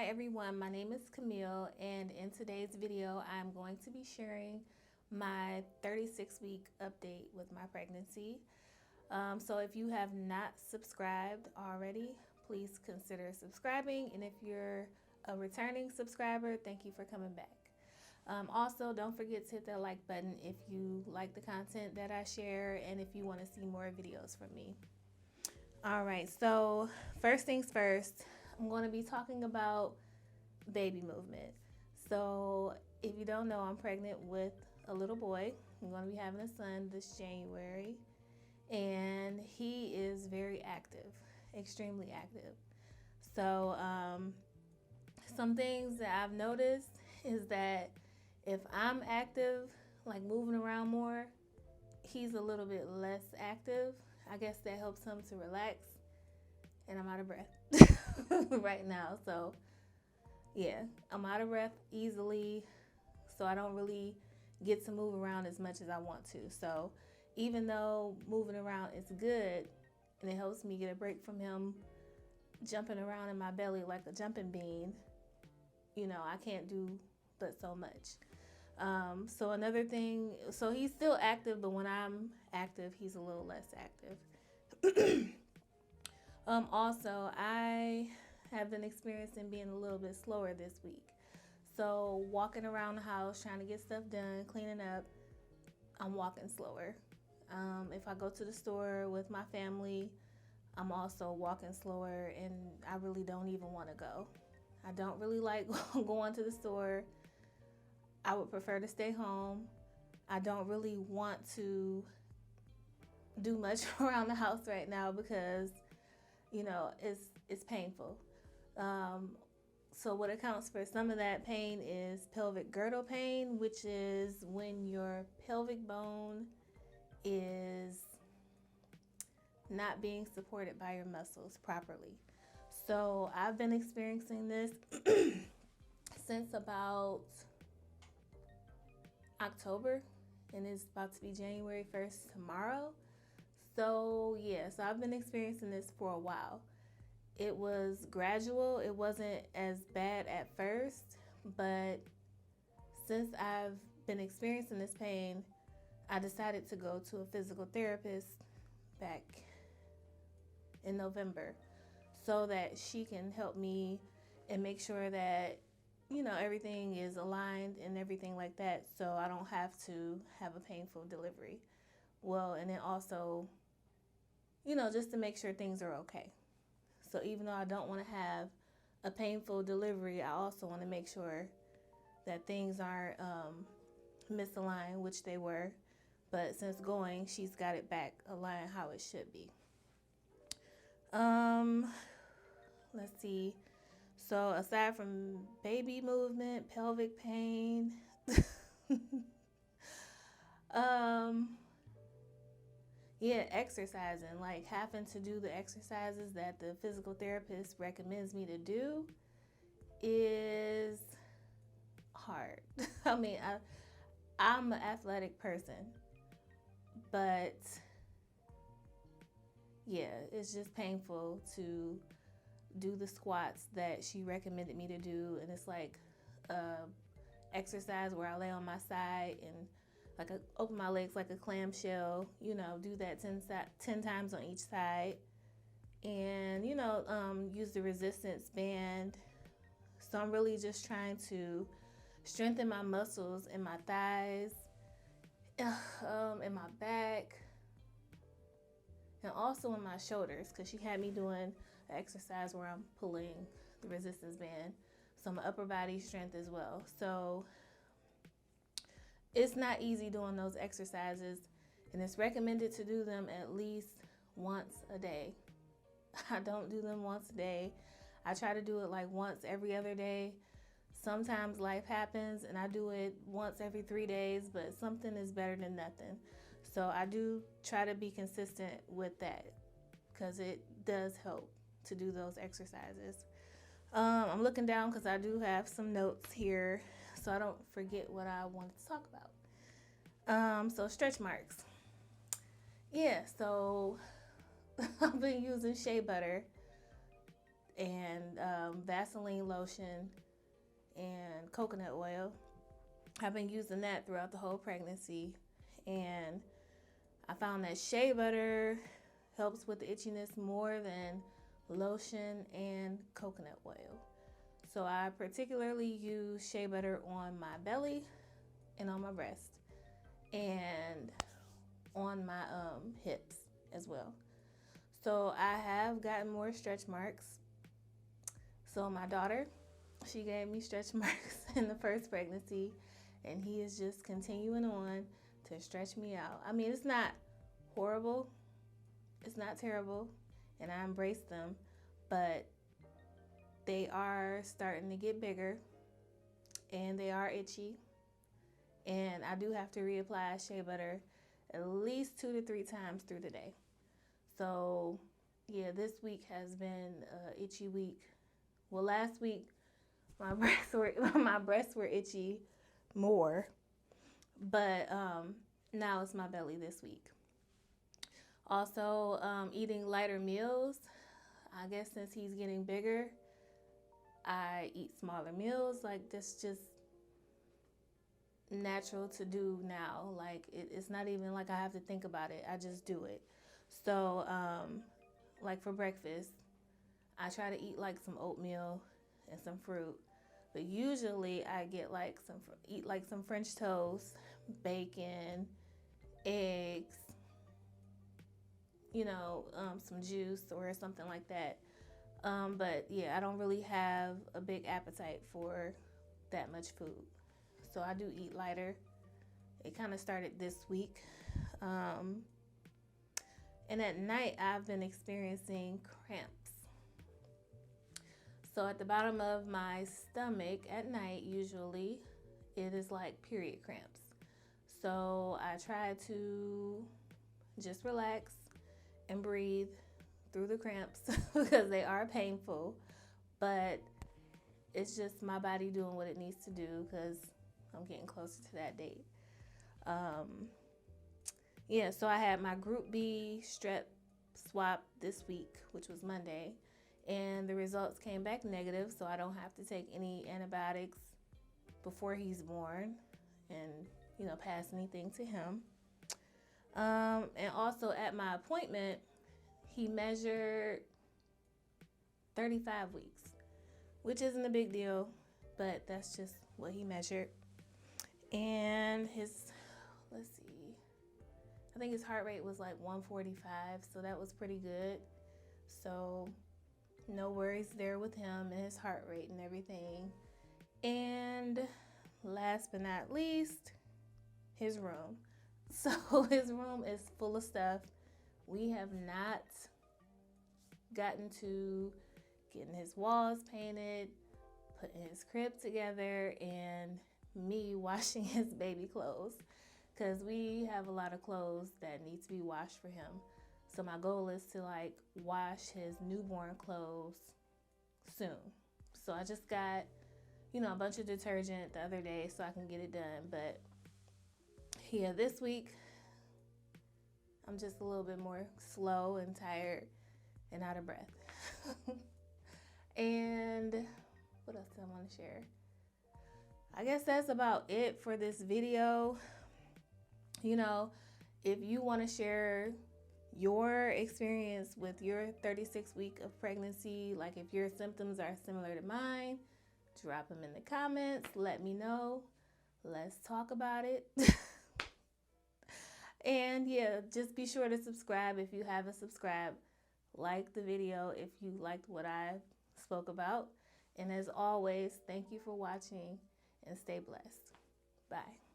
everyone, my name is Camille, and in today's video I'm going to be sharing my 36-week update with my pregnancy. So if you have not subscribed already, please consider subscribing, and if you're a returning subscriber, thank you for coming back. Also, don't forget to hit that like button if you like the content that I share and if you want to see more videos from me. Alright, so first things first, I'm going to be talking about baby movement. So if you don't know, I'm pregnant with a little boy. I'm going to be having a son this January, and he is very active, extremely active. So some things that I've noticed is that if I'm active, like moving around more, he's a little bit less active. I guess that helps him to relax, and I'm out of breath right now. So yeah, I'm out of breath easily, so I don't really get to move around as much as I want to. So even though moving around is good and it helps me get a break from him jumping around in my belly like a jumping bean, I can't do but so much. So another thing, so he's still active, but when I'm active, he's a little less active. Also, I have been experiencing being a little bit slower this week. So walking around the house, trying to get stuff done, cleaning up, I'm walking slower. If I go to the store with my family, I'm also walking slower, and I really don't even want to go. I don't really like going to the store. I would prefer to stay home. I don't really want to do much around the house right now because, it's painful. So what accounts for some of that pain is pelvic girdle pain, which is when your pelvic bone is not being supported by your muscles properly. So I've been experiencing this since about October, and it's about to be January 1st tomorrow. So I've been experiencing this for a while. It was gradual. It wasn't as bad at first, but since I've been experiencing this pain, I decided to go to a physical therapist back in November so that she can help me and make sure that everything is aligned and everything like that, so I don't have to have a painful delivery. Well, and then also, just to make sure things are okay. So even though I don't want to have a painful delivery, I also want to make sure that things aren't misaligned, which they were. But since going, she's got it back aligned how it should be. Let's see. So aside from baby movement, pelvic pain, exercising, like having to do the exercises that the physical therapist recommends me to do is hard. I'm an athletic person, but it's just painful to do the squats that she recommended me to do, and it's like exercise where I lay on my side and like open my legs like a clamshell, do that 10 times on each side, and use the resistance band. So I'm really just trying to strengthen my muscles in my thighs, in my back, and also in my shoulders, because she had me doing an exercise where I'm pulling the resistance band, so my upper body strength as well. So it's not easy doing those exercises, and it's recommended to do them at least once a day. I don't do them once a day. I try to do it like once every other day. Sometimes life happens and I do it once every 3 days, but something is better than nothing. So I do try to be consistent with that because it does help to do those exercises. I'm looking down because I do have some notes here so I don't forget what I wanted to talk about. So stretch marks. So I've been using shea butter and Vaseline lotion and coconut oil. I've been using that throughout the whole pregnancy, and I found that shea butter helps with the itchiness more than lotion and coconut oil. So I particularly use shea butter on my belly and on my breast and on my hips as well. So I have gotten more stretch marks. So my daughter, she gave me stretch marks in the first pregnancy, and he is just continuing on to stretch me out. I mean, it's not horrible, it's not terrible, and I embrace them, but they are starting to get bigger and they are itchy, and I do have to reapply shea butter at least 2 to 3 times through the day. So yeah, this week has been an itchy week. Well, last week my breasts were itchy more, but now it's my belly this week. Also, eating lighter meals. I guess since he's getting bigger, I eat smaller meals. Like, that's just natural to do now. Like, it's not even like I have to think about it. I just do it. So, like for breakfast, I try to eat like some oatmeal and some fruit. But usually I get like some French toast, bacon, eggs, some juice or something like that. But yeah, I don't really have a big appetite for that much food. So I do eat lighter. It kind of started this week. And at night, I've been experiencing cramps. So at the bottom of my stomach at night, usually, it is like period cramps. So I try to just relax and breathe through the cramps because they are painful. But it's just my body doing what it needs to do because I'm getting closer to that date. So I had my Group B strep swab this week, which was Monday, and the results came back negative, so I don't have to take any antibiotics before he's born and, pass anything to him. And also at my appointment, he measured 35 weeks, which isn't a big deal, but that's just what he measured. And I think his heart rate was like 145, so that was pretty good. So no worries there with him and his heart rate and everything. And last but not least, his room. So his room is full of stuff. We have not gotten to getting his walls painted, putting his crib together, and me washing his baby clothes, because we have a lot of clothes that need to be washed for him. So my goal is to wash his newborn clothes soon. So I just got, a bunch of detergent the other day so I can get it done. But yeah, this week I'm just a little bit more slow and tired and out of breath. And what else do I want to share? I guess that's about it for this video. If you want to share your experience with your 36th week of pregnancy, like if your symptoms are similar to mine, drop them in the comments. Let me know. Let's talk about it. And yeah, just be sure to subscribe if you haven't subscribed. Like the video if you liked what I spoke about. And as always, thank you for watching and stay blessed. Bye.